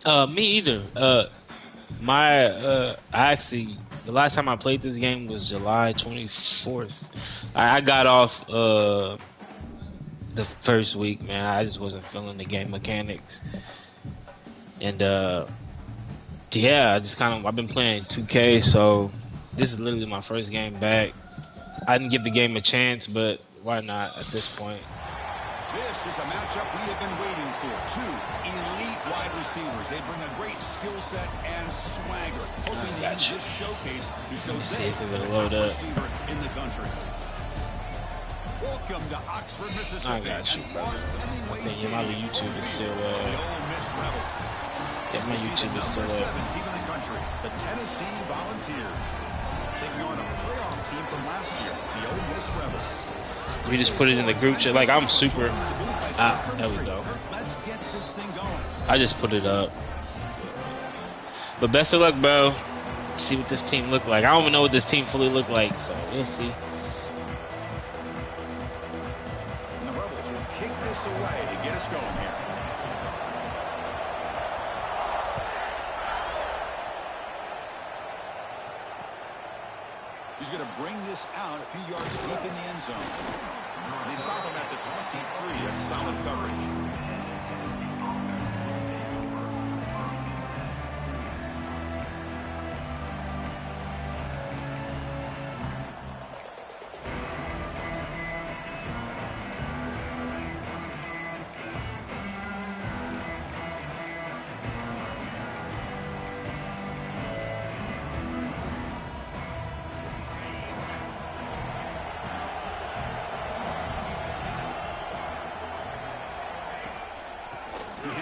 Me either. I actually the last time I played this game was July 24th. I got off the first week, man. I just wasn't feeling the game mechanics, and yeah, I just I've been playing 2K, so this is literally my first game back. I didn't give the game a chance, but why not at this point? This is a matchup we have been waiting for. Two elite wide receivers. They bring a great skill set and swagger. Hoping to use this showcase to show they are the top receiver in the country. Welcome to Oxford, Mississippi. I got you, brother. Okay, my YouTube is still the Ole Miss Rebels. Yeah, my YouTube is still up. Team in the country, the Tennessee Volunteers, taking on a playoff team from last year, the Ole Miss Rebels. We just put it in the group chat. Like, I'm super. There we go. Let's get this thing going. I just put it up. But best of luck, bro. See what this team look like. I don't even know what this team fully look like, so we'll see. And the Rebels will kick this away to get us going here. He's going to bring this out a few yards deep in the end zone. They stop him at the 23. That's solid coverage.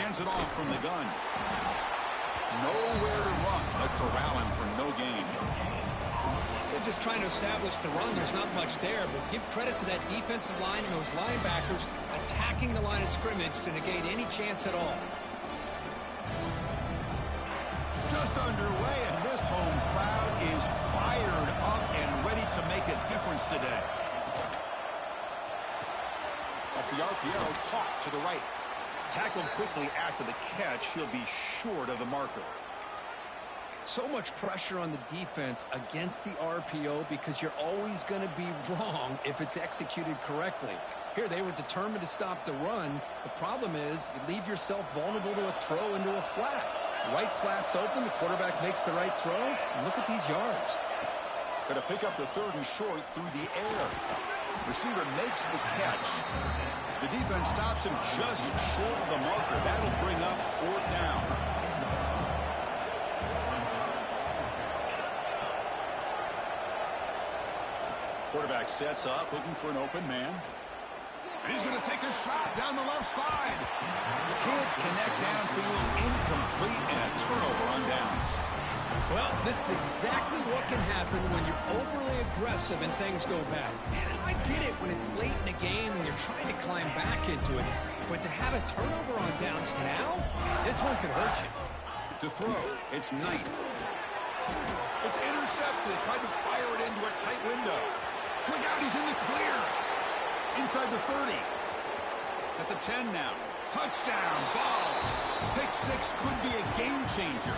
It off from the gun. Nowhere to run. They're corralling for no gain. They're just trying to establish the run. There's not much there, but give credit to that defensive line and those linebackers attacking the line of scrimmage to negate any chance at all. Just underway, and this home crowd is fired up and ready to make a difference today. Off the RPO, caught to the right. Tackled quickly after the catch. He'll be short of the marker. So much pressure on the defense against the RPO because you're always going to be wrong if it's executed correctly. Here, they were determined to stop the run. The problem is you leave yourself vulnerable to a throw into a flat. Right flat's open. The quarterback makes the right throw. And look at these yards. Going to pick up the third and short through the air. Receiver makes the catch. The defense stops him just short of the marker. That'll bring up fourth down. Quarterback sets up, looking for an open man. And he's going to take a shot down the left side. Can't connect downfield, incomplete, and a turnover on downs. Well, this is exactly what can happen when you're overly aggressive and things go bad. Man, I get it when it's late in the game and you're trying to climb back into it. But to have a turnover on downs now, this one could hurt you. To throw, it's Knight. It's intercepted. Tried to fire it into a tight window. Look out, he's in the clear. Inside the 30. At the 10 now. Touchdown, balls. Pick six could be a game changer.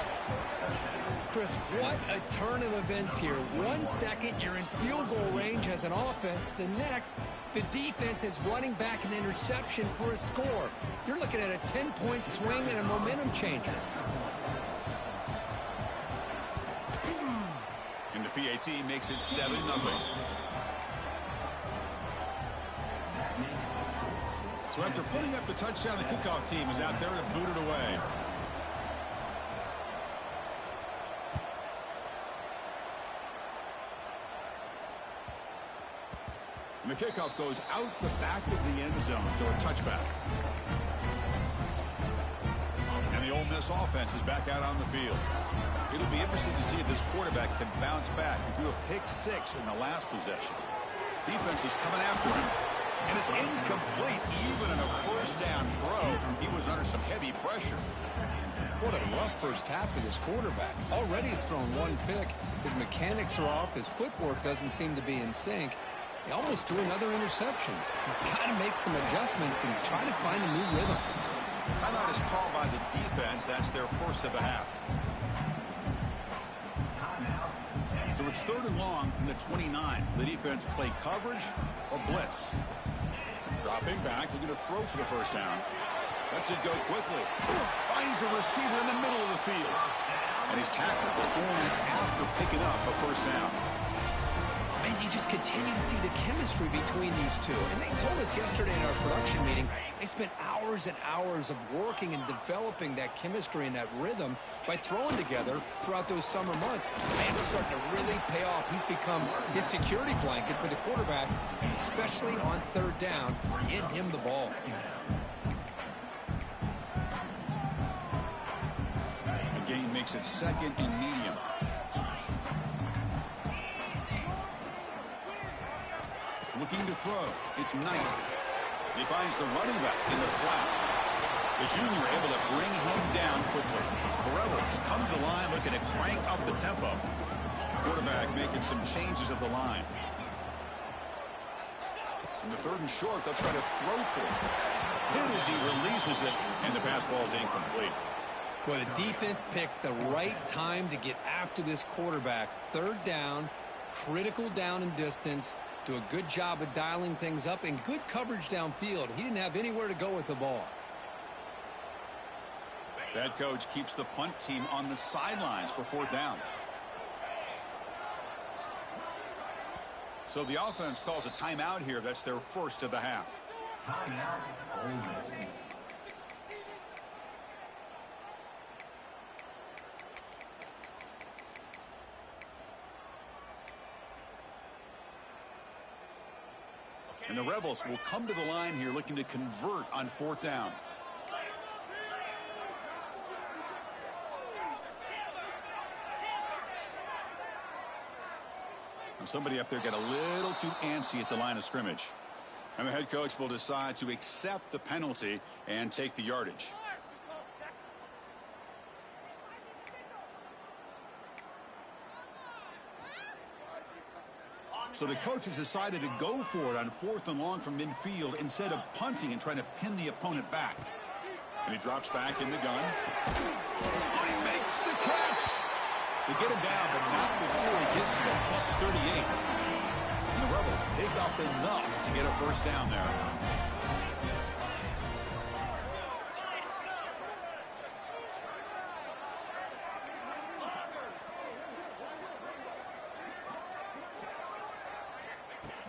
Chris, what a turn of events here. 1 second, you're in field goal range as an offense. The next, the defense is running back an interception for a score. You're looking at a 10-point swing and a momentum changer. And the PAT makes it 7-0. So after putting up the touchdown, the kickoff team is out there to boot it away. And the kickoff goes out the back of the end zone, so a touchback. And the Ole Miss offense is back out on the field. It'll be interesting to see if this quarterback can bounce back. He threw a pick six in the last possession. Defense is coming after him. And it's incomplete. Even in a first down throw, he was under some heavy pressure. What a rough first half for this quarterback. Already he's thrown one pick. His mechanics are off. His footwork doesn't seem to be in sync. He almost threw another interception. He's got to make some adjustments and try to find a new rhythm. Timeout is called by the defense. That's their first of the half. So it's 3rd and long from the 29. The defense play coverage or blitz. Dropping back, looking to throw for the first down. Lets it go quickly. Finds a receiver in the middle of the field. And he's tackled, but only after picking up a first down. And you just continue to see the chemistry between these two. And they told us yesterday in our production meeting, they spent hours and hours of working and developing that chemistry and that rhythm by throwing together throughout those summer months. Man, it's starting to really pay off. He's become his security blanket for the quarterback, especially on 3rd down. Get him the ball. The gain makes it 2nd and medium. Looking to throw. It's Knight. He finds the running back in the flat. The junior able to bring him down quickly. The Rebels come to the line looking to crank up the tempo. Quarterback making some changes at the line. In the 3rd and short, they'll try to throw for it. Hit as he releases it, and the pass ball is incomplete. Well, the defense picks the right time to get after this quarterback. 3rd down, critical down and distance. Do a good job of dialing things up and good coverage downfield. He didn't have anywhere to go with the ball. That coach keeps the punt team on the sidelines for 4th down. So the offense calls a timeout here. That's their first of the half. And the Rebels will come to the line here looking to convert on 4th down. And somebody up there got a little too antsy at the line of scrimmage. And the head coach will decide to accept the penalty and take the yardage. So the coaches decided to go for it on 4th and long from midfield instead of punting and trying to pin the opponent back. And he drops back in the gun. Oh, he makes the catch. They get him down, but not before he gets to the +38. And the Rebels pick up enough to get a first down there.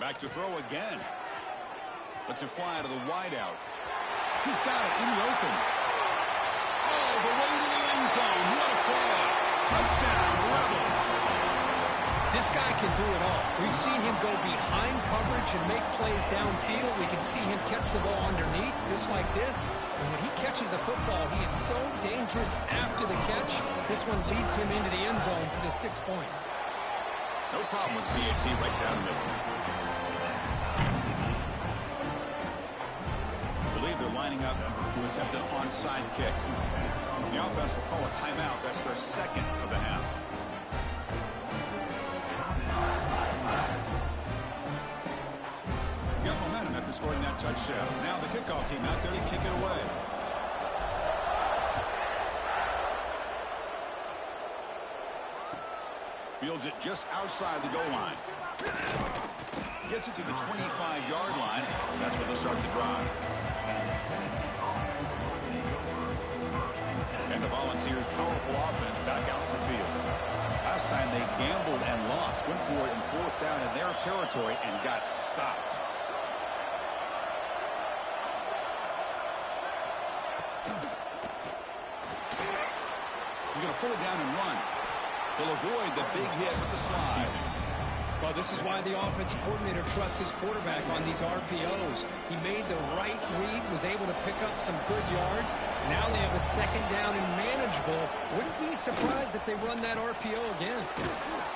Back to throw again. Lets it fly out of the wideout. He's got it in the open. Oh, the way to the end zone. What a play. Touchdown, Rebels. This guy can do it all. We've seen him go behind coverage and make plays downfield. We can see him catch the ball underneath, just like this. And when he catches a football, he is so dangerous after the catch. This one leads him into the end zone for the 6 points. No problem with BAT right down the middle. They're lining up to attempt an onside kick. The offense will call a timeout. That's their 2nd of the half. Got momentum after scoring that touchdown. Now the kickoff team out there to kick it away. Fields it just outside the goal line. Gets it to the 25-yard line. That's where they'll start the drive. And the Volunteers' powerful offense back out in the field. Last time they gambled and lost. Went for it in 4th down in their territory and got stopped. He's going to pull it down and run. He'll avoid the big hit with the slide. Well, this is why the offensive coordinator trusts his quarterback on these RPOs. He made the right read, was able to pick up some good yards. Now they have a 2nd down and manageable. Wouldn't be surprised if they run that RPO again.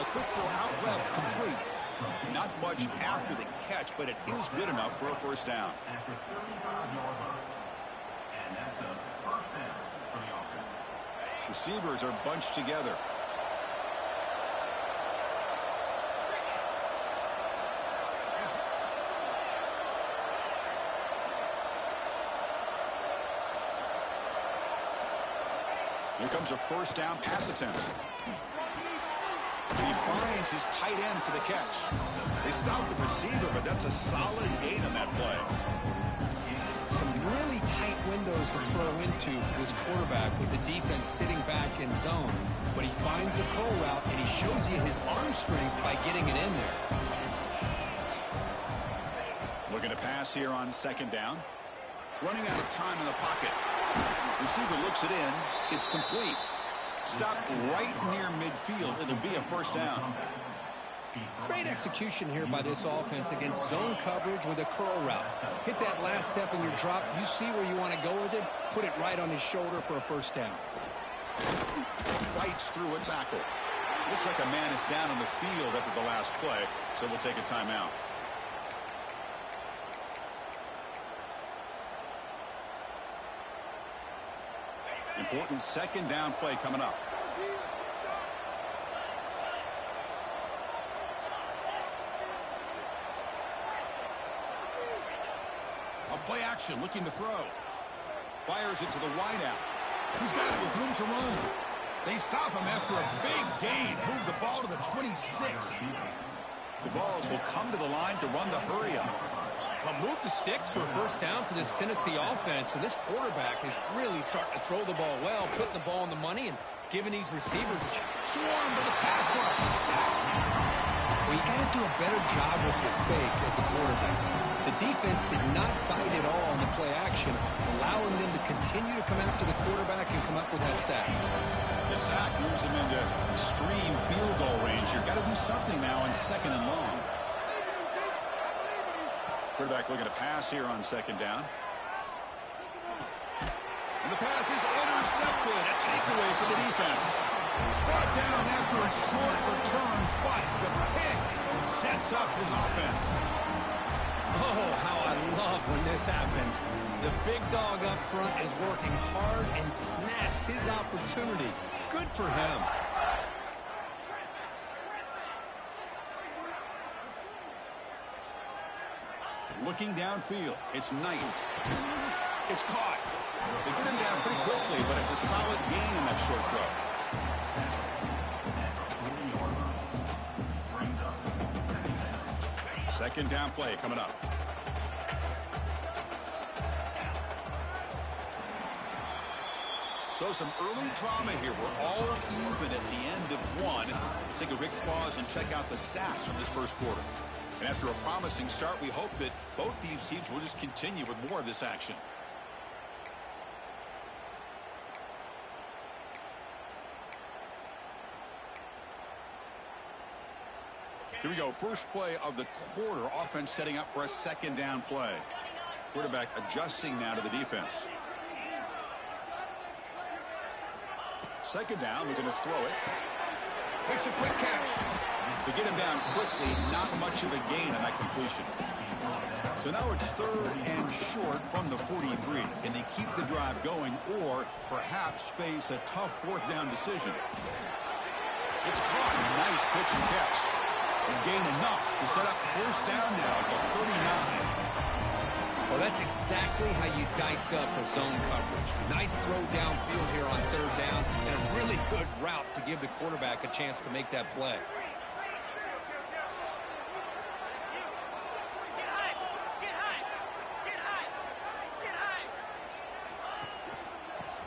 A quick throw out left, complete. Not much after the catch, but it is good enough for a first down. Receivers are bunched together. Here comes a first down pass attempt. He finds his tight end for the catch. They stop the receiver, but that's a solid gain on that play. Some really tight windows to throw into for this quarterback with the defense sitting back in zone. But he finds the curl route, and he shows you his arm strength by getting it in there. Looking to pass here on second down. Running out of time in the pocket. Receiver looks it in. It's complete. Stopped right near midfield. It'll be a first down. Great execution here by this offense against zone coverage with a curl route. Hit that last step in your drop. You see where you want to go with it. Put it right on his shoulder for a first down. Fights through a tackle. Looks like a man is down on the field after the last play, so we'll take a timeout. Important second down play coming up. A play action, looking to throw. Fires it to the wideout. He's got it with room to run. They stop him after a big gain. Move the ball to the 26. The Vols will come to the line to run the hurry up. Well, move the sticks for a first down for this Tennessee offense, and this quarterback is really starting to throw the ball well, putting the ball on the money and giving these receivers a chance. Swarm to the pass rush. Well, you got to do a better job with your fake as the quarterback. The defense did not bite at all on the play action, allowing them to continue to come after the quarterback and come up with that sack. The sack moves him into extreme field goal range. You've got to do something now on second and long. Quarterback looking to pass here on second down. And the pass is intercepted. A takeaway for the defense. Brought down after a short return, but the pick sets up his offense. Oh, how I love when this happens. The big dog up front is working hard and snatched his opportunity. Good for him. Looking downfield, it's Knight. It's caught. They get him down pretty quickly, but it's a solid gain in that short throw. Second down play coming up. So some early drama here. We're all even at the end of one. Let's take a quick pause and check out the stats from this first quarter. And after a promising start, we hope that both these teams will just continue with more of this action. Here we go. First play of the quarter. Offense setting up for a second down play. Quarterback adjusting now to the defense. Second down, looking to throw it. Makes a quick catch. To get him down quickly, not much of a gain on that completion. So now it's third and short from the 43. Can they keep the drive going or perhaps face a tough fourth down decision? It's caught. Nice pitch and catch. And gain enough to set up first down now at the 39. Well, that's exactly how you dice up a zone coverage. Nice throw downfield here on third down, and a really good route to give the quarterback a chance to make that play.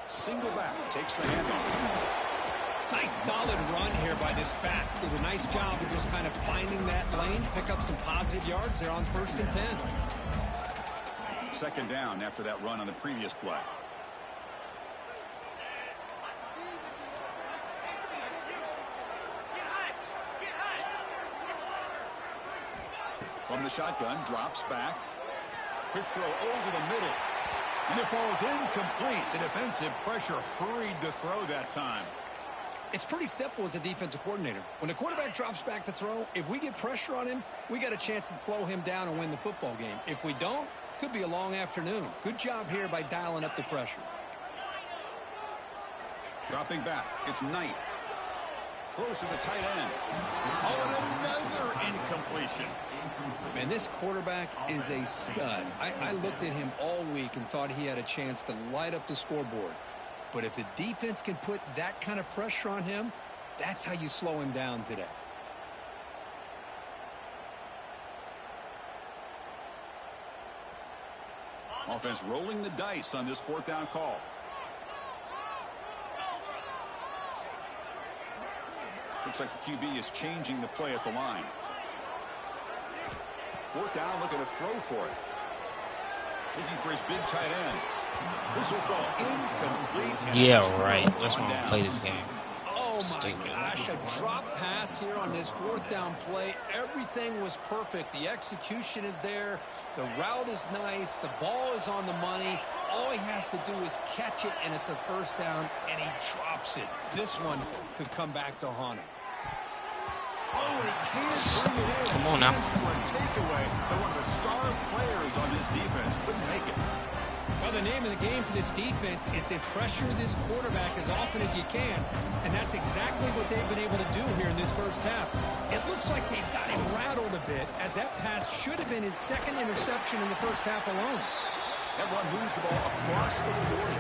Single back takes the handoff. Nice solid run here by this back. Did a nice job of just kind of finding that lane, pick up some positive yards there on 1st and 10. Second down after that run on the previous play. From the shotgun, drops back. Quick throw over the middle. And it falls incomplete. The defensive pressure hurried to throw that time. It's pretty simple as a defensive coordinator. When the quarterback drops back to throw, if we get pressure on him, we got a chance to slow him down and win the football game. If we don't, could be a long afternoon. Good job here by dialing up the pressure. Dropping back, it's Knight. Throws to the tight end. Oh, and another incompletion. Man, this quarterback is a stud. I looked at him all week and thought he had a chance to light up the scoreboard. But if the defense can put that kind of pressure on him, that's how you slow him down today. Offense rolling the dice on this 4th down call. Looks like the QB is changing the play at the line. 4th down, looking to throw for it. Looking for his big tight end. This will fall incomplete. Yeah, right. That's why I don't play this game. Oh, my gosh. A drop pass here on this 4th down play. Everything was perfect. The execution is there. The route is nice. The ball is on the money. All he has to do is catch it, and it's a 1st down, and he drops it. This one could come back to haunt him. Oh, he can't bring it in. Come on now. Takeaway, but one of the star players on this defense couldn't make it. Well, the name of the game for this defense is to pressure this quarterback as often as you can, and that's exactly what they've been able to do here in this 1st half. It looks like they've got him rattled a bit, as that pass should have been his 2nd interception in the 1st half alone. That one moves the ball across the 40.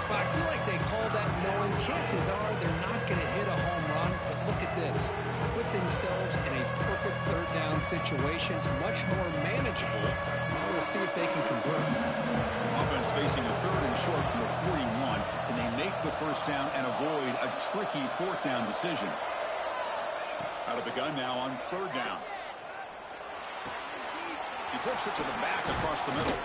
But I feel like they called that knowing chances are they're not going to hit a home run, but look at this. Put themselves in a perfect 3rd down situation. It's much more manageable. Now we'll see if they can convert. Offense facing a 3rd and short from the 41. Can they make the 1st down and avoid a tricky 4th down decision? Out of the gun now on 3rd down. He flips it to the back across the middle.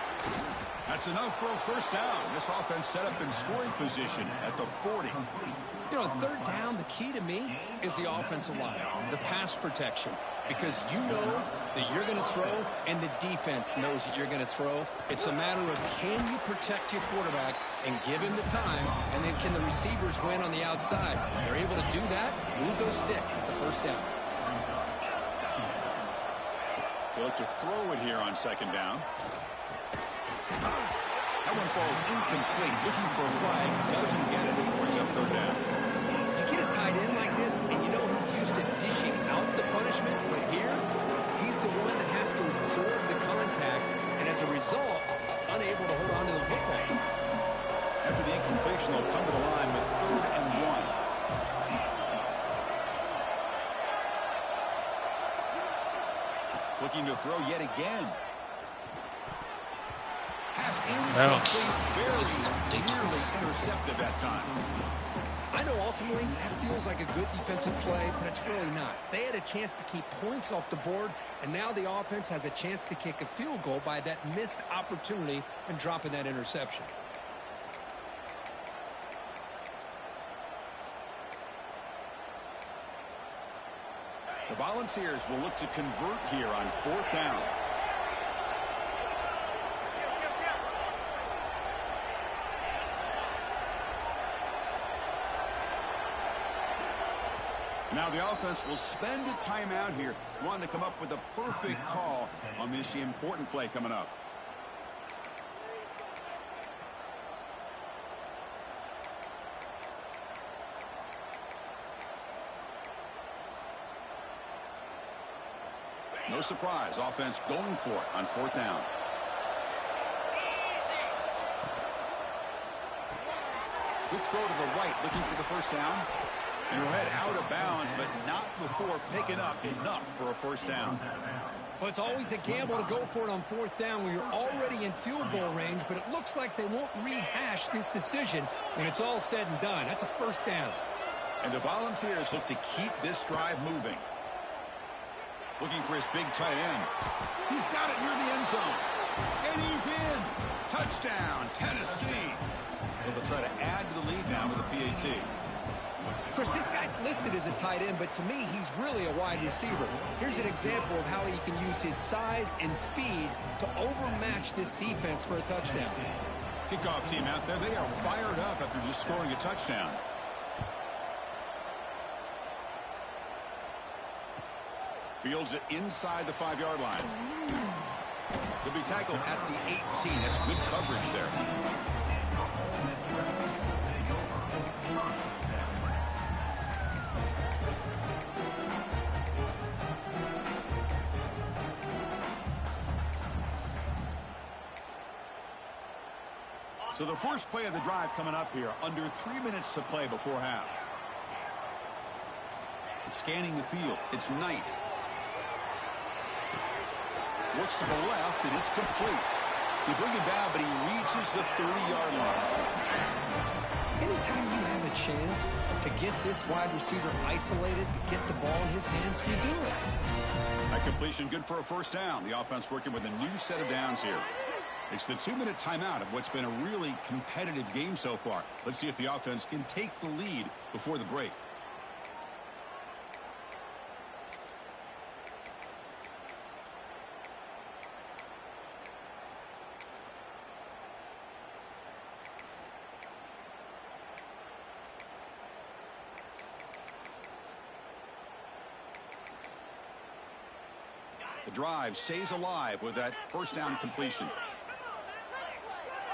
That's enough for a 1st down. This offense set up in scoring position at the 40. You know, 3rd down, the key to me is the offensive line, the pass protection, because you know that you're going to throw and the defense knows that you're going to throw. It's a matter of can you protect your quarterback and give him the time, and then can the receivers win on the outside? They're able to do that, move those sticks. It's a 1st down. They look to throw it here on 2nd down. That one falls incomplete. Looking for a flag. Doesn't get it. Brings up 3rd down. You get a tight end like this, and you know he's used to dishing out the punishment, but here, he's the one that has to absorb the contact, and as a result, he's unable to hold on to the football. After the incompletion, they'll come to the line with 3rd and 1. Looking to throw yet again. Pass incomplete. This is ridiculous. Barely intercepted that time. I know ultimately that feels like a good defensive play, but it's really not. They had a chance to keep points off the board, and now the offense has a chance to kick a field goal by that missed opportunity and dropping that interception. The Volunteers will look to convert here on 4th down. Now the offense will spend a timeout here, wanting to come up with a perfect call on this important play coming up. No surprise, offense going for it on 4th down. Quick throw to the right, looking for the 1st down. And he'll head out of bounds, but not before picking up enough for a 1st down. Well, it's always a gamble to go for it on 4th down when you're already in field goal range, but it looks like they won't rehash this decision when it's all said and done. That's a 1st down. And the Volunteers look to keep this drive moving. Looking for his big tight end. He's got it near the end zone. And he's in. Touchdown, Tennessee. So they'll try to add to the lead now with a PAT. Chris, this guy's listed as a tight end, but to me, he's really a wide receiver. Here's an example of how he can use his size and speed to overmatch this defense for a touchdown. Kickoff team out there, they are fired up after just scoring a touchdown. Fields it inside the 5-yard line. He'll be tackled at the 18. That's good coverage there. So the first play of the drive coming up here, under 3 minutes to play before half. Scanning the field, it's Knight. Looks to the left, and it's complete. They bring it down, but he reaches the 30-yard line. Anytime you have a chance to get this wide receiver isolated, to get the ball in his hands, you do it. That completion good for a first down. The offense working with a new set of downs here. It's the 2-minute timeout of what's been a really competitive game so far. Let's see if the offense can take the lead before the break. The drive stays alive with that first down completion.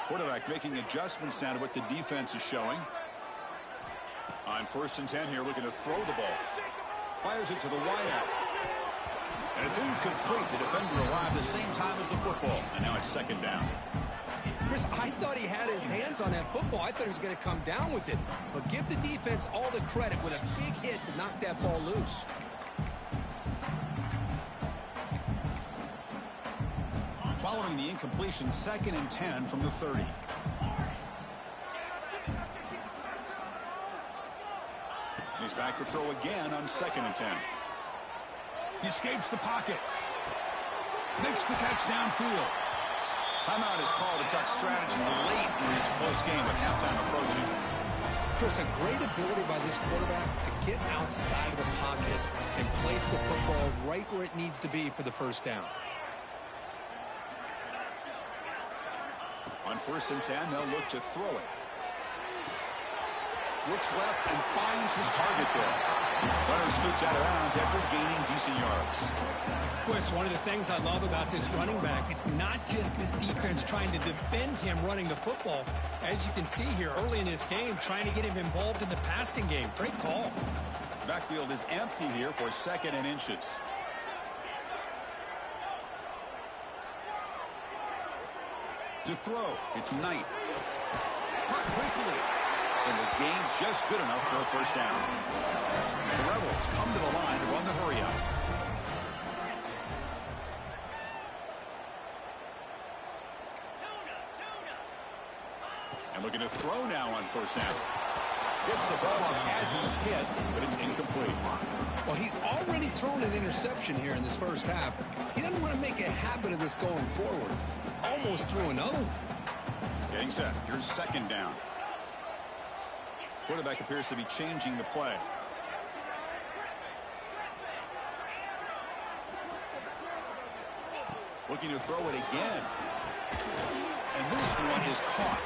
Quarterback making adjustments now to what the defense is showing. On 1st and 10 here, looking to throw the ball. Fires it to the wideout. And it's incomplete. The defender arrived the same time as the football. And now it's 2nd down. Chris, I thought he had his hands on that football. I thought he was going to come down with it. But give the defense all the credit with a big hit to knock that ball loose. Following the incompletion, 2nd and 10 from the 30. And he's back to throw again on 2nd and 10. He escapes the pocket. Makes the catch downfield. Timeout is called to talk strategy late in this close game with halftime approaching. Chris, a great ability by this quarterback to get outside of the pocket and place the football right where it needs to be for the first down. On 1st and 10, they'll look to throw it. Looks left and finds his target there. Runner scoots out of bounds after gaining decent yards. Chris, one of the things I love about this running back, it's not just this defense trying to defend him running the football. As you can see here early in this game, trying to get him involved in the passing game. Great call. Backfield is empty here for 2nd and inches. To throw, it's Knight. Caught quickly. And the gain just good enough for a first down. The Rebels come to the line to run the hurry up. And looking to throw now on 1st down. Gets the ball up as he's hit, but it's incomplete. Well, he's already thrown an interception here in this first half. He doesn't want to make a habit of this going forward. Almost threw another one. Getting set. Here's 2nd down. Quarterback appears to be changing the play. Looking to throw it again. And this one is caught.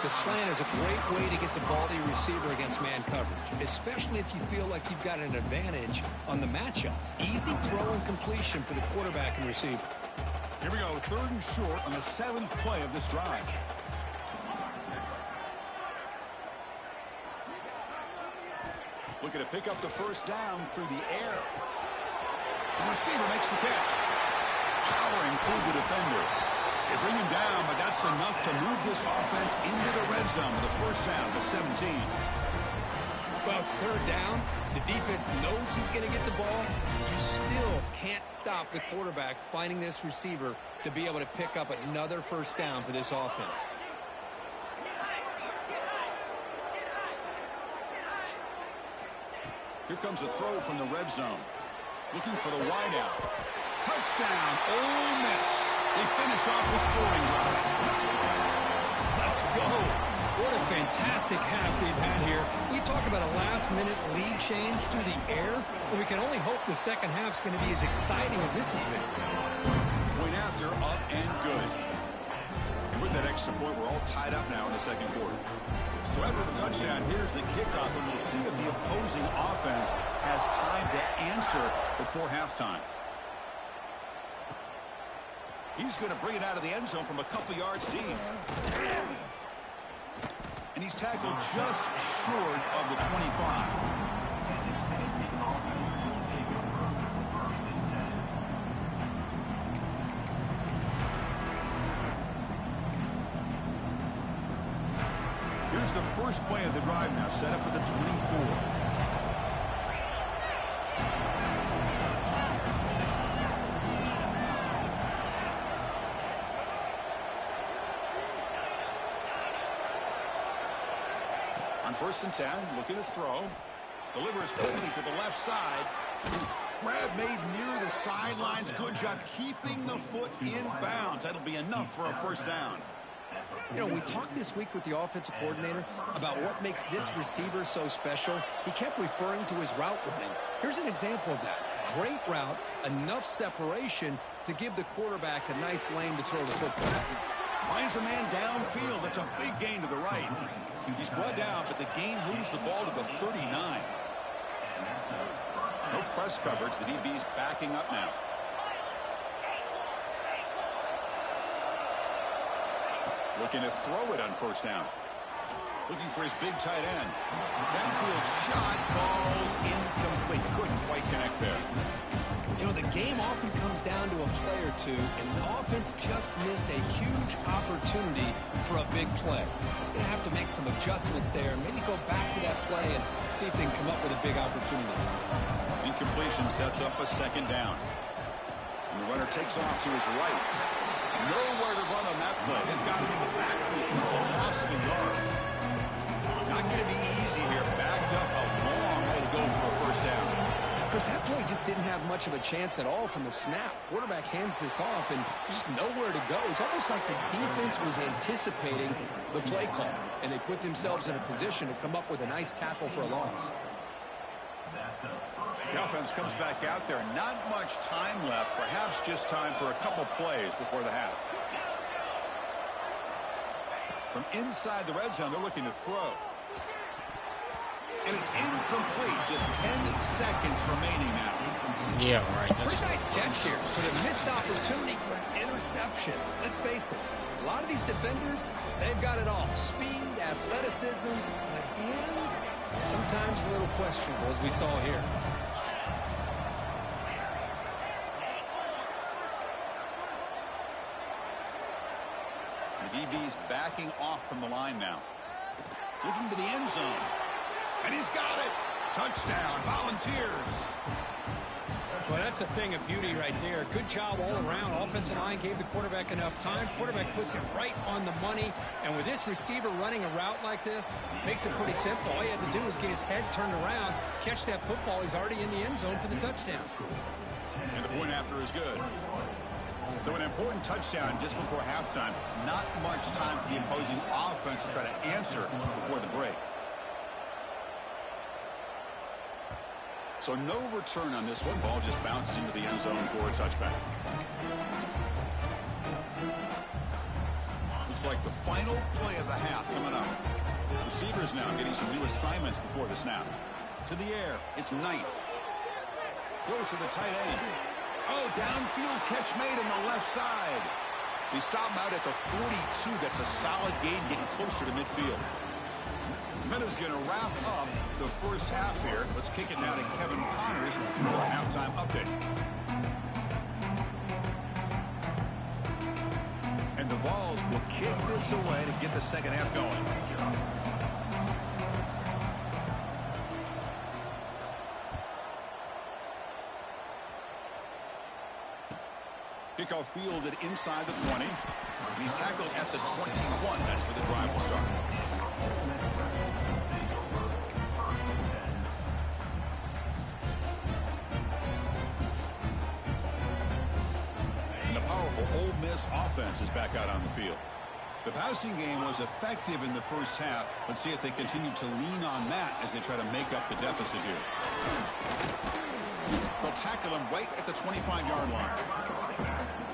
The slant is a great way to get the ball to your receiver against man coverage, especially if you feel like you've got an advantage on the matchup. Easy throw and completion for the quarterback and receiver. Here we go, 3rd and short on the 7th play of this drive. Looking to pick up the first down through the air. The receiver makes the catch. Powering through the defender. They bring him down, but that's enough to move this offense into the red zone with a first down to 17. Well, it's 3rd down. The defense knows he's going to get the ball. You still can't stop the quarterback finding this receiver to be able to pick up another first down for this offense. Here comes a throw from the red zone. Looking for the wideout. Touchdown, Ole Miss. They finish off the scoring drive. Let's go. What a fantastic half we've had here. We talk about a last-minute lead change through the air, and we can only hope the second half's going to be as exciting as this has been. Point after, up and good. And with that extra point, we're all tied up now in the 2nd quarter. So after the touchdown, here's the kickoff, and we'll see if the opposing offense has time to answer before halftime. He's going to bring it out of the end zone from a couple yards deep. And he's tackled just short of the 25. Here's the first play of the drive now, set up at the 24. On 1st and 10, looking to throw. Delivers quickly to the left side. Grab made near the sidelines. Good job keeping the foot in bounds. That'll be enough for a first down. You know, we talked this week with the offensive coordinator about what makes this receiver so special. He kept referring to his route running. Here's an example of that. Great route, enough separation to give the quarterback a nice lane to throw the football. Finds a man downfield. That's a big gain to the right. He's brought down, but the gain moves the ball to the 39. No press coverage. The DB's backing up now. Looking to throw it on 1st down. Looking for his big tight end. Downfield shot falls incomplete. Couldn't quite connect there. You know, the game often comes down to a play or two, and the offense just missed a huge opportunity for a big play. They're going to have to make some adjustments there and maybe go back to that play and see if they can come up with a big opportunity. Incompletion sets up a 2nd down. And the runner takes off to his right. Nowhere to run on that play. They've got him in the backfield. It's a loss of a yard. Not going to be easy here. Backed up a long way to go for a 1st down. Chris, that play just didn't have much of a chance at all from the snap. Quarterback hands this off and just nowhere to go. It's almost like the defense was anticipating the play call, and they put themselves in a position to come up with a nice tackle for a loss. The offense comes back out there. Not much time left. Perhaps just time for a couple plays before the half. From inside the red zone, they're looking to throw. And it's incomplete. Just 10 seconds remaining now. Yeah, right. Pretty nice catch here, but a missed opportunity for an interception. Let's face it, a lot of these defenders, they've got it all. Speed, athleticism, the hands, sometimes a little questionable, as we saw here. The DB's backing off from the line now. Looking to the end zone. And he's got it. Touchdown, Volunteers. Well, that's a thing of beauty right there. Good job all around. Offensive line gave the quarterback enough time. Quarterback puts it right on the money. And with this receiver running a route like this, makes it pretty simple. All you have to do is get his head turned around, catch that football. He's already in the end zone for the touchdown. And the point after is good. So an important touchdown just before halftime. Not much time for the opposing offense to try to answer before the break. So no return on this one. Ball just bounces into the end zone for a touchback. Looks like the final play of the half coming up. Receivers now getting some new assignments before the snap. To the air, it's Knight. Throws to the tight end. Oh, downfield catch made on the left side. They stop him out at the 42. That's a solid gain, getting closer to midfield. Meadows going to wrap up the first half here. Let's kick it now to Kevin Connors for a halftime update. And the Vols will kick this away to get the second half going. Kickoff fielded inside the 20. And he's tackled at the 21. That's where the drive will start. And the powerful Ole Miss offense is back out on the field. The passing game was effective in the first half. Let's see if they continue to lean on that as they try to make up the deficit here. They'll tackle him right at the 25-yard line.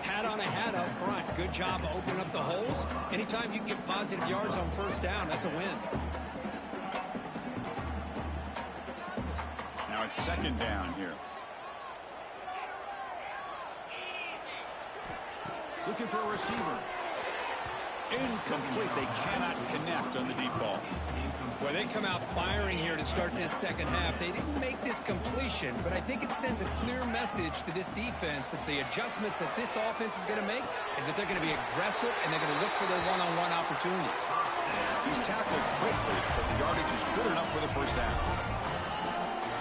Hat on a hat up front. Good job opening up the holes. Anytime you can get positive yards on first down, that's a win. Now it's second down here. Looking for a receiver. Incomplete. They cannot connect on the deep ball. Well, they come out firing here to start this second half. They didn't make this completion, but I think it sends a clear message to this defense that the adjustments that this offense is going to make is that they're going to be aggressive and they're going to look for their one-on-one opportunities. He's tackled quickly, but the yardage is good enough for the first down.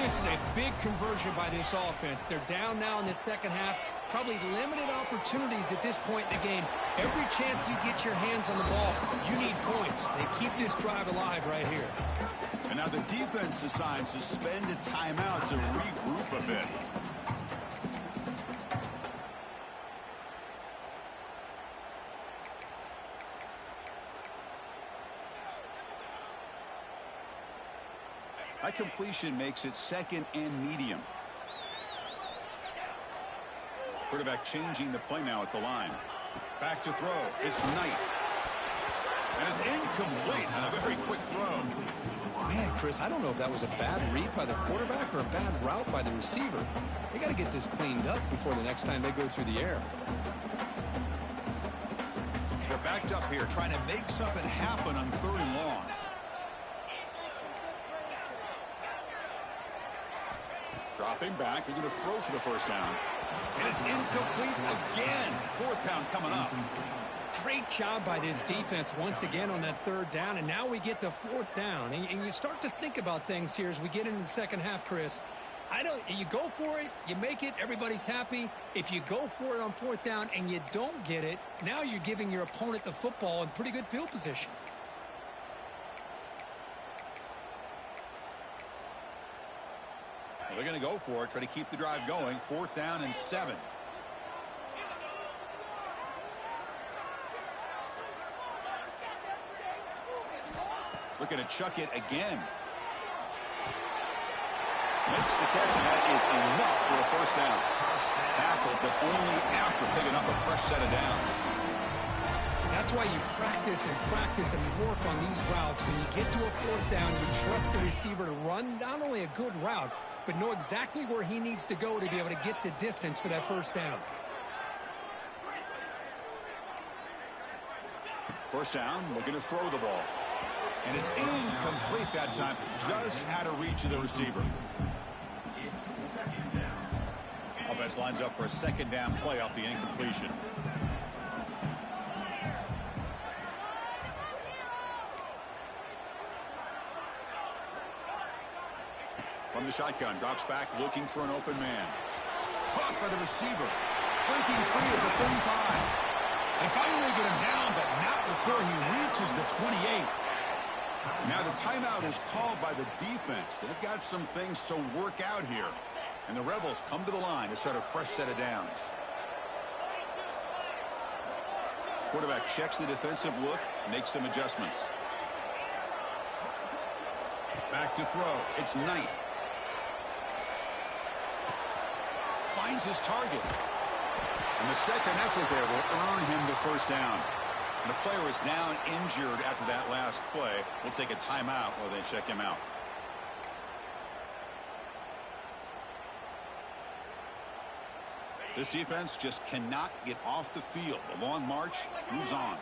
This is a big conversion by this offense. They're down now in the second half. Probably limited opportunities at this point in the game. Every chance you get your hands on the ball, you need points. They keep this drive alive right here. And now the defense decides to spend a timeout to regroup a bit. That completion makes it second and medium. Quarterback changing the play now at the line. Back to throw. It's Knight. And it's incomplete on a very quick throw. Man, Chris, I don't know if that was a bad read by the quarterback or a bad route by the receiver. They got to get this cleaned up before the next time they go through the air. They're backed up here trying to make something happen on 3rd and long. Dropping back. They're going to throw for the first down. And it's incomplete again. 4th down coming up. Great job by this defense once again on that 3rd down. And now we get to 4th down. And you start to think about things here as we get into the second half, Chris. You go for it, you make it, everybody's happy. If you go for it on 4th down and you don't get it, now you're giving your opponent the football in pretty good field position. They're going to go for it, try to keep the drive going. 4th down and 7. Looking to chuck it again. Makes the catch, and that is enough for a first down. Tackled, but only after picking up a fresh set of downs. That's why you practice and work on these routes. When you get to a 4th down, you trust the receiver to run not only a good route, but know exactly where he needs to go to be able to get the distance for that first down. First down, looking to throw the ball. And it's incomplete that time, just out of reach of the receiver. Offense lines up for a 2nd down play off the incompletion. From the shotgun, drops back, looking for an open man. Caught by the receiver. Breaking free at the 35. They finally get him down, but not before he reaches the 28. Now the timeout is called by the defense. They've got some things to work out here. And the Rebels come to the line to start a fresh set of downs. Quarterback checks the defensive look, makes some adjustments. Back to throw. It's Knight. Finds his target. And the second effort there will earn him the first down. And the player is down injured after that last play. We'll take a timeout while they check him out. This defense just cannot get off the field. The long march moves on.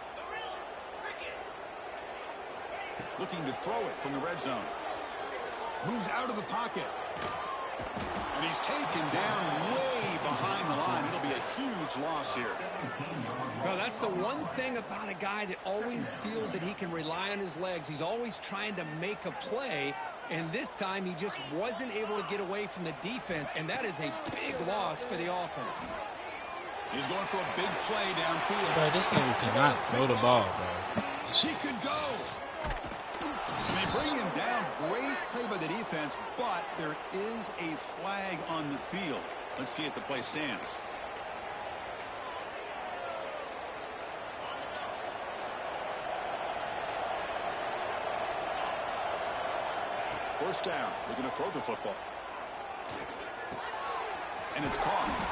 Looking to throw it from the red zone. Moves out of the pocket. And he's taken down way behind the line. It'll be a huge loss here. Well, that's the one thing about a guy that always feels that he can rely on his legs. He's always trying to make a play. And this time he just wasn't able to get away from the defense. And that is a big loss for the offense. He's going for a big play downfield. Bro, this nigga cannot throw the ball, bro. He could go. And they bring him down. Great play by the defense, but there is a flag on the field. Let's see if the play stands. First down. They're going to throw the football. And it's caught.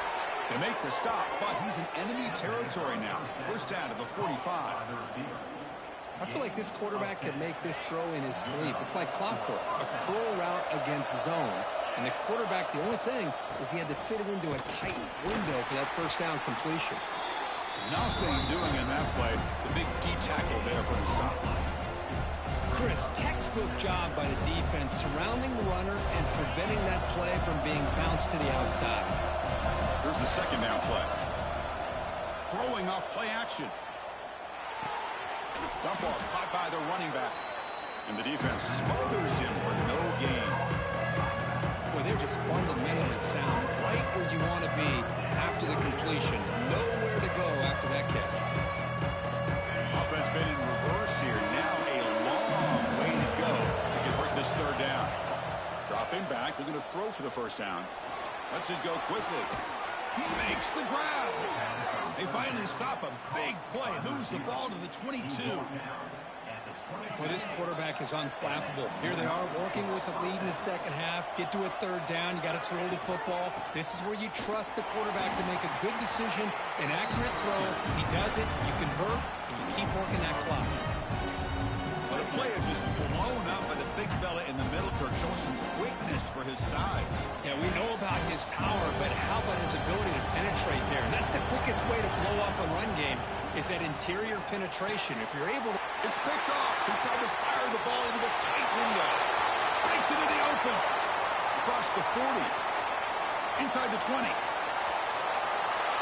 They make the stop, but he's in enemy territory now. First down to the 45. I feel like this quarterback could make this throw in his sleep. It's like clockwork, a curl route against zone. And the quarterback, the only thing is he had to fit it into a tight window for that first down completion. Nothing doing in that play. The big D tackle there for the stop. Chris, textbook job by the defense surrounding the runner and preventing that play from being bounced to the outside. Here's the second down play. Throwing off play action. Dump off caught by the running back. And the defense smothers him for no gain. Boy, they're just fundamentally sound. Right where you want to be after the completion. Nowhere to go after that catch. Offense been in reverse here. Now a long way to go to convert this third down. Dropping back. They're going to throw for the first down. Lets it go quickly. He makes the grab. They finally stop a big play. Moves the ball to the 22. Well, this quarterback is unflappable. Here they are working with the lead in the second half. Get to a third down. You got to throw the football. This is where you trust the quarterback to make a good decision, an accurate throw. He does it. You convert, and you keep working that clock. But the play is just blown up by the big fella in the middle, Kirk, showing some quickness for his size. Yeah, we know about his power, but how about his ability to penetrate there? And that's the quickest way to blow up a run game is that interior penetration. If you're able to... It's picked off. He tried to fire the ball into a tight window. Breaks into the open. Across the 40. Inside the 20.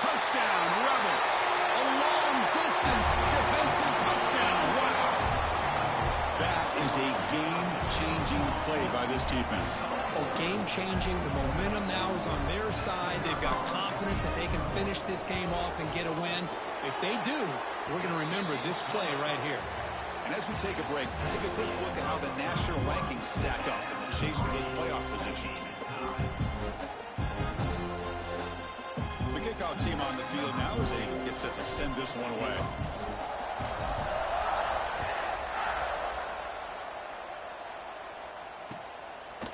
Touchdown, Rebels. A long-distance defensive touchdown. Wow. That is a game-changing play by this defense. Oh, game-changing. The momentum now is on their side. They've got confidence that they can finish this game off and get a win. If they do, we're going to remember this play right here. And as we take a break, take a quick look at how the national rankings stack up in the chase for those playoff positions. The kickoff team on the field now as they get set to send this one away.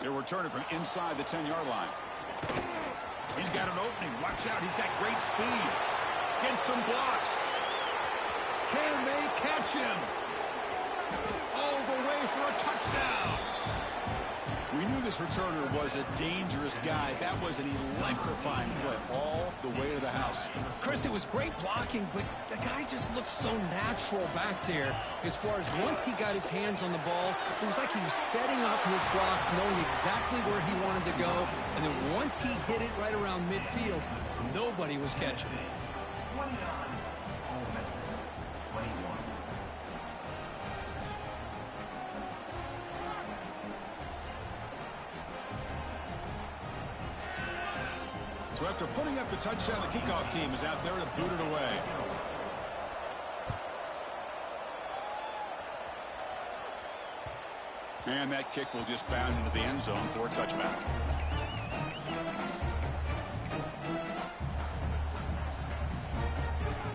They're returning from inside the 10-yard line. He's got an opening. Watch out. He's got great speed. Gets some blocks. Can they catch him? All the way for a touchdown. We knew this returner was a dangerous guy. That was an electrifying play all the way to the house. Chris, it was great blocking, but the guy just looked so natural back there as far as once he got his hands on the ball, it was like he was setting up his blocks, knowing exactly where he wanted to go, and then once he hit it right around midfield, nobody was catching it. So after putting up the touchdown, the kickoff team is out there to boot it away. And that kick will just bound into the end zone for a touchback.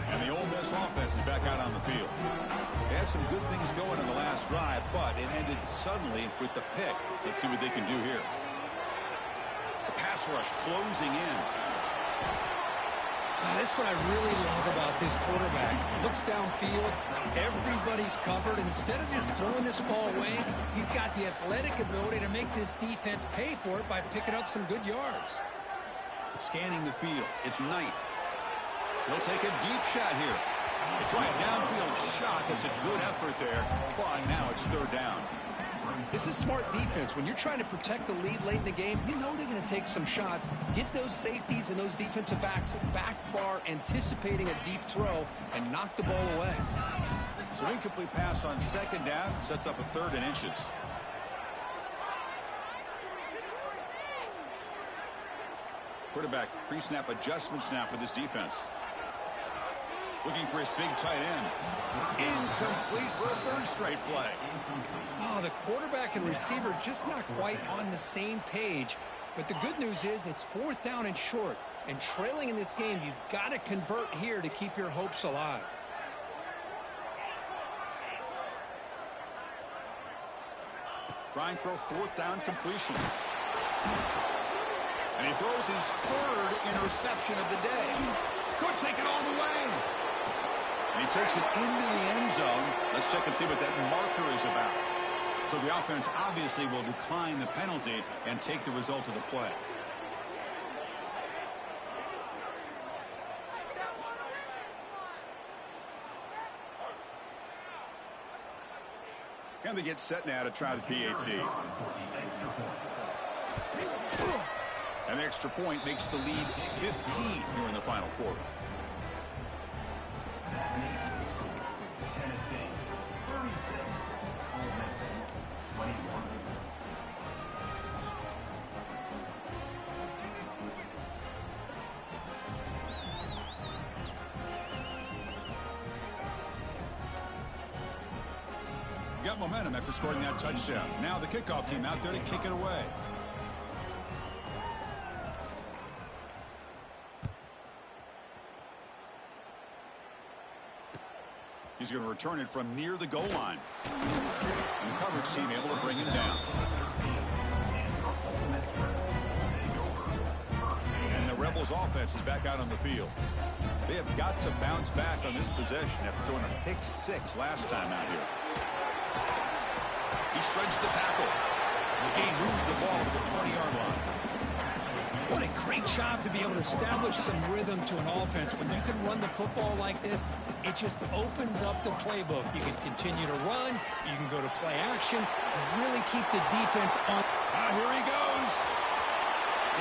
And the Ole Miss offense is back out on the field. They had some good things going in the last drive, but it ended suddenly with the pick. So let's see what they can do here. The pass rush closing in. That's what I really love about this quarterback. Looks downfield, everybody's covered. Instead of just throwing this ball away, he's got the athletic ability to make this defense pay for it by picking up some good yards. Scanning the field, it's Knight. He'll take a deep shot here. They try a downfield shot. That's a good effort there, but now it's third down. This is smart defense. When you're trying to protect the lead late in the game, you know they're going to take some shots, get those safeties and those defensive backs back far, anticipating a deep throw, and knock the ball away. So incomplete pass on second down, sets up a third and inches. Quarterback pre-snap adjustments now for this defense. Looking for his big tight end. Incomplete for a third straight play. Oh, the quarterback and receiver just not quite on the same page. But the good news is it's fourth down and short. And trailing in this game, you've got to convert here to keep your hopes alive. Trying for a fourth down completion. And he throws his third interception of the day. Could take it all the way. And he takes it into the end zone. Let's check and see what that marker is about. So the offense obviously will decline the penalty and take the result of the play. And they get set now to try the PAT. An extra point makes the lead 15 here in the final quarter. Got momentum after scoring that touchdown. Now the kickoff team out there to kick it away. He's going to return it from near the goal line. And the coverage team able to bring him down. And the Rebels offense is back out on the field. They have got to bounce back on this possession after throwing a pick 6 last time out here. He shreds the tackle. The game moves the ball to the 20-yard line. What a great job to be able to establish some rhythm to an offense. When you can run the football like this, it just opens up the playbook. You can continue to run. You can go to play action and really keep the defense on. Here he goes.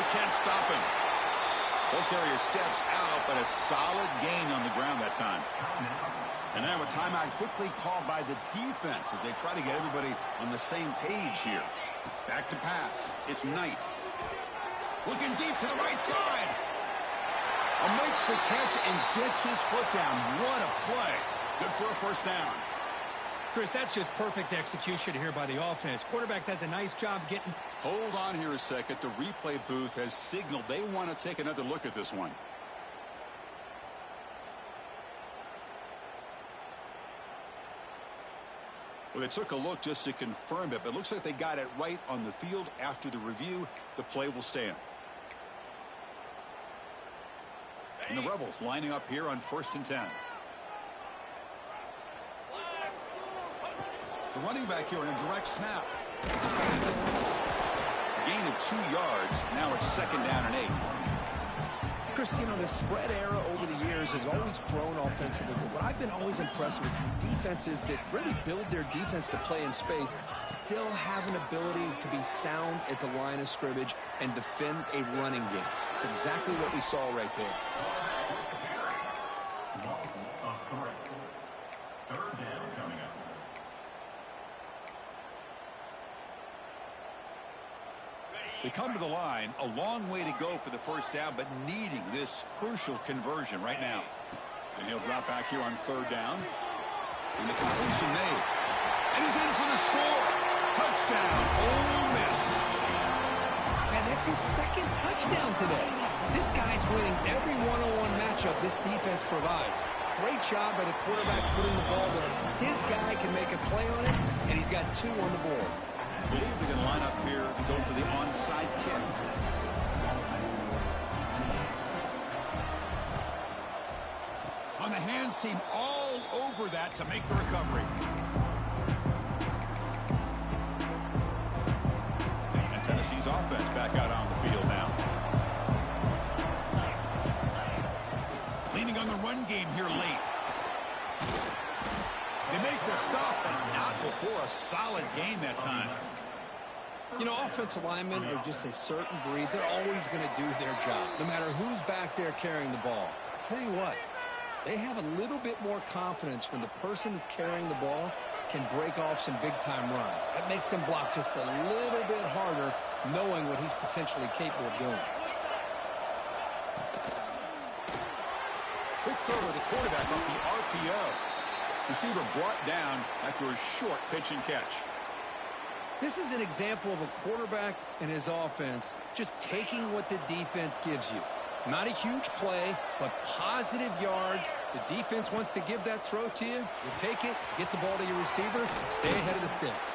They can't stop him. Ball carrier steps out, but a solid gain on the ground that time. And now a timeout quickly called by the defense as they try to get everybody on the same page here. Back to pass. It's Knight. Looking deep to the right side. Makes the catch and gets his foot down. What a play. Good for a first down. Chris, that's just perfect execution here by the offense. Quarterback does a nice job getting. Hold on here a second. The replay booth has signaled they want to take another look at this one. Well, they took a look just to confirm it, but it looks like they got it right on the field. After the review, the play will stand. And the Rebels lining up here on 1st and 10. The running back here in a direct snap. Gain of 2 yards. Now it's 2nd down and 8. Chris, you know, the spread era over the years has always grown offensively, but what I've been always impressed with defenses that really build their defense to play in space still have an ability to be sound at the line of scrimmage and defend a running game. It's exactly what we saw right there. They come to the line, a long way to go for the first down, but needing this crucial conversion right now. And he'll drop back here on 3rd down. And the completion made. And he's in for the score. Touchdown, Ole Miss. Man, that's his 2nd touchdown today. This guy's winning every one-on-one matchup this defense provides. Great job by the quarterback putting the ball where his guy can make a play on it, and he's got 2 on the board. I believe they're going to line up here to go for the onside kick. On the hands team all over that to make the recovery. And Tennessee's offense back out on the field now. Leaning on the run game here late. They make the stop, but not before a solid gain that time. You know, offensive linemen are just a certain breed. They're always going to do their job, no matter who's back there carrying the ball. I'll tell you what, they have a little bit more confidence when the person that's carrying the ball can break off some big-time runs. That makes them block just a little bit harder, knowing what he's potentially capable of doing. Quick throw to the quarterback off the RPO. Receiver brought down after a short pitch and catch. This is an example of a quarterback and his offense just taking what the defense gives you. Not a huge play, but positive yards. The defense wants to give that throw to you. You take it, get the ball to your receiver, stay ahead of the sticks.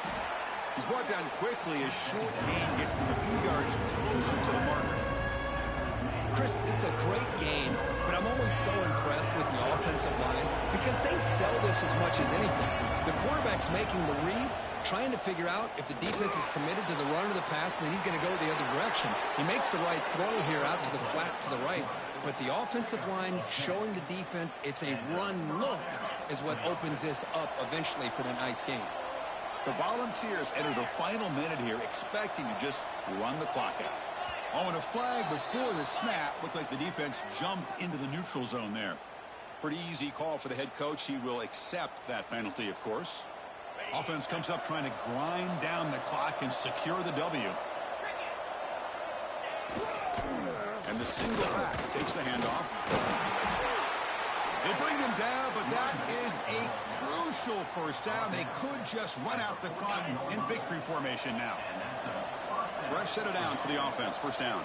He's brought down quickly. His short gain gets them a few yards closer to the marker. Chris, this is a great game, but I'm always so impressed with the offensive line because they sell this as much as anything. The quarterback's making the read, trying to figure out if the defense is committed to the run or the pass, and then he's going to go the other direction. He makes the right throw here out to the flat to the right, but the offensive line showing the defense it's a run look is what opens this up eventually for the nice game. The Volunteers enter the final minute here expecting to just run the clock out. Oh, and a flag before the snap. Looked like the defense jumped into the neutral zone there. Pretty easy call for the head coach. He will accept that penalty, of course. Offense comes up trying to grind down the clock and secure the W. And the single back takes the handoff. They bring him down, but that is a crucial first down. They could just run out the clock in victory formation now. Fresh set of downs for the offense. First down.